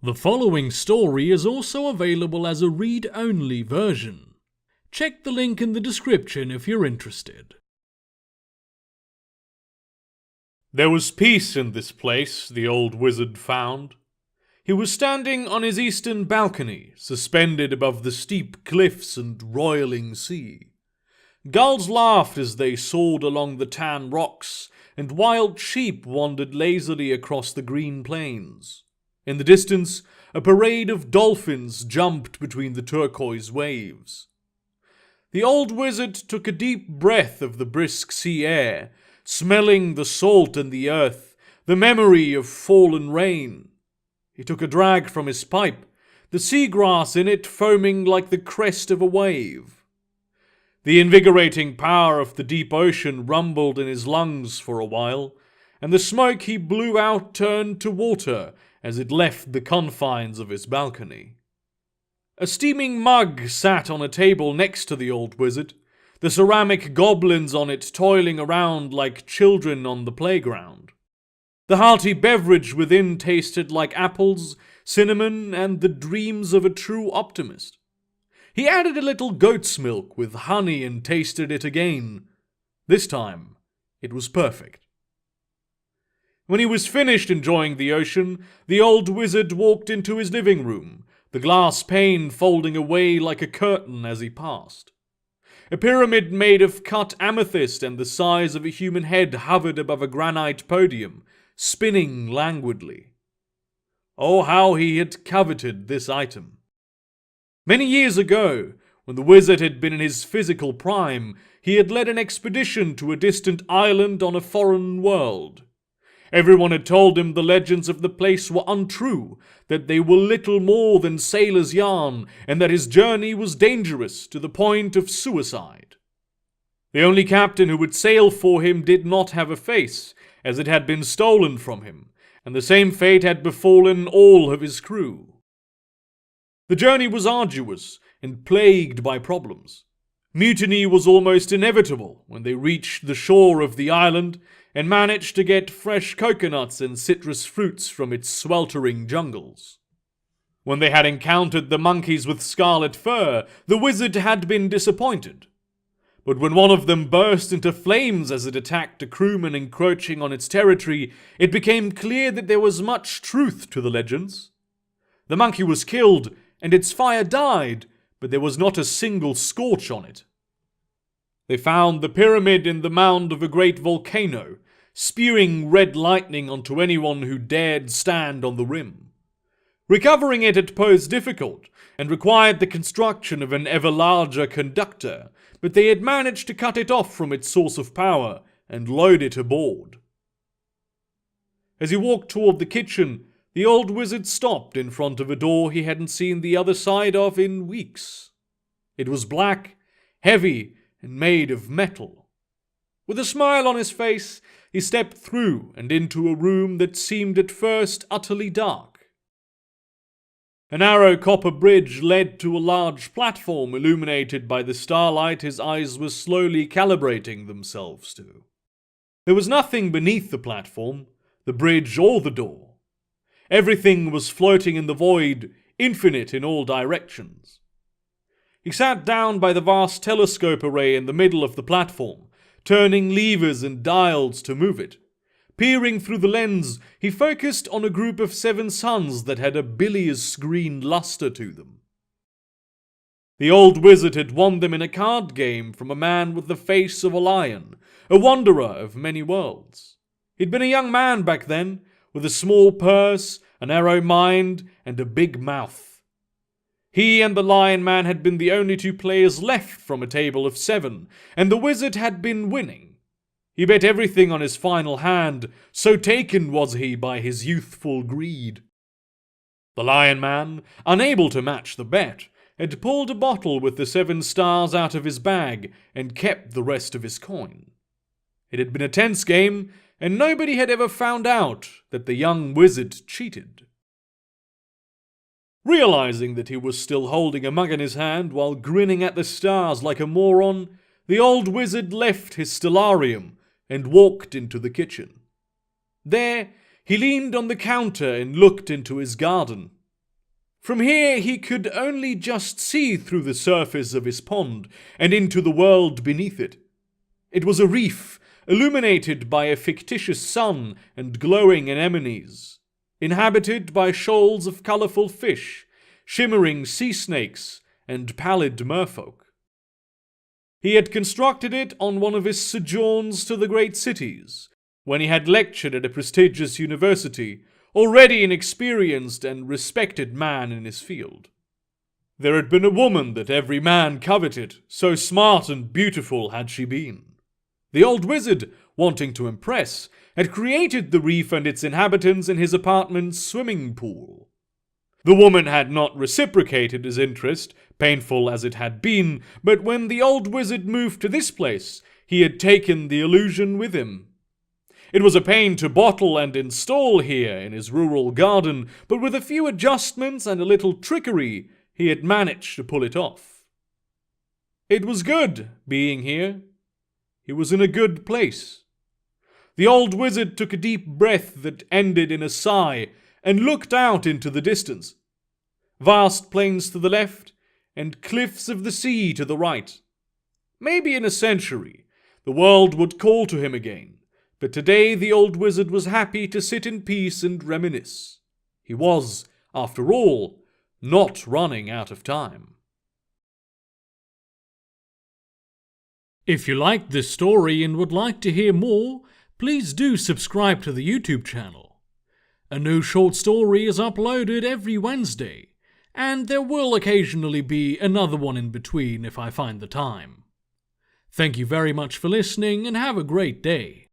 The following story is also available as a read-only version. Check the link in the description if you're interested. There was peace in this place, the old wizard found. He was standing on his eastern balcony, suspended above the steep cliffs and roiling sea. Gulls laughed as they soared along the tan rocks, and wild sheep wandered lazily across the green plains. In the distance, a parade of dolphins jumped between the turquoise waves. The old wizard took a deep breath of the brisk sea air, smelling the salt in the earth, the memory of fallen rain. He took a drag from his pipe, the seagrass in it foaming like the crest of a wave. The invigorating power of the deep ocean rumbled in his lungs for a while, and the smoke he blew out turned to water as it left the confines of his balcony. A steaming mug sat on a table next to the old wizard, the ceramic goblins on it toiling around like children on the playground. The hearty beverage within tasted like apples, cinnamon, and the dreams of a true optimist. He added a little goat's milk with honey and tasted it again. This time, it was perfect. When he was finished enjoying the ocean, the old wizard walked into his living room, the glass pane folding away like a curtain as he passed. A pyramid made of cut amethyst and the size of a human head hovered above a granite podium, spinning languidly. Oh, how he had coveted this item! Many years ago, when the wizard had been in his physical prime, he had led an expedition to a distant island on a foreign world. Everyone had told him the legends of the place were untrue, that they were little more than sailor's yarn, and that his journey was dangerous to the point of suicide. The only captain who would sail for him did not have a face, as it had been stolen from him, and the same fate had befallen all of his crew. The journey was arduous and plagued by problems. Mutiny was almost inevitable when they reached the shore of the island and managed to get fresh coconuts and citrus fruits from its sweltering jungles. When they had encountered the monkeys with scarlet fur, the wizard had been disappointed. But when one of them burst into flames as it attacked a crewman encroaching on its territory, it became clear that there was much truth to the legends. The monkey was killed, and its fire died, but there was not a single scorch on it. They found the pyramid in the mound of a great volcano, spewing red lightning onto anyone who dared stand on the rim. Recovering it had posed difficult, and required the construction of an ever larger conductor, but they had managed to cut it off from its source of power and load it aboard. As he walked toward the kitchen, the old wizard stopped in front of a door he hadn't seen the other side of in weeks. It was black, heavy, and made of metal. With a smile on his face, he stepped through and into a room that seemed at first utterly dark. A narrow copper bridge led to a large platform illuminated by the starlight his eyes were slowly calibrating themselves to. There was nothing beneath the platform, the bridge, or the door. Everything was floating in the void, infinite in all directions. He sat down by the vast telescope array in the middle of the platform, turning levers and dials to move it. Peering through the lens, he focused on a group of 7 suns that had a bilious green luster to them. The old wizard had won them in a card game from a man with the face of a lion, a wanderer of many worlds. He'd been a young man back then, with a small purse, a narrow mind, and a big mouth. He and the Lion Man had been the only 2 players left from a table of 7, and the wizard had been winning. He bet everything on his final hand, so taken was he by his youthful greed. The Lion Man, unable to match the bet, had pulled a bottle with the 7 stars out of his bag and kept the rest of his coin. It had been a tense game, and nobody had ever found out that the young wizard cheated. Realizing that he was still holding a mug in his hand while grinning at the stars like a moron, the old wizard left his stellarium and walked into the kitchen. There, he leaned on the counter and looked into his garden. From here he could only just see through the surface of his pond and into the world beneath it. It was a reef, illuminated by a fictitious sun and glowing anemones, inhabited by shoals of colourful fish, shimmering sea snakes, and pallid merfolk. He had constructed it on one of his sojourns to the great cities, when he had lectured at a prestigious university, already an experienced and respected man in his field. There had been a woman that every man coveted, so smart and beautiful had she been. The old wizard, wanting to impress, had created the reef and its inhabitants in his apartment's swimming pool. The woman had not reciprocated his interest, painful as it had been, but when the old wizard moved to this place, he had taken the illusion with him. It was a pain to bottle and install here in his rural garden, but with a few adjustments and a little trickery, he had managed to pull it off. It was good being here. He was in a good place. The old wizard took a deep breath that ended in a sigh and looked out into the distance. Vast plains to the left and cliffs of the sea to the right. Maybe in a century the world would call to him again, but today the old wizard was happy to sit in peace and reminisce. He was, after all, not running out of time. If you liked this story and would like to hear more, please do subscribe to the YouTube channel. A new short story is uploaded every Wednesday, and there will occasionally be another one in between if I find the time. Thank you very much for listening and have a great day.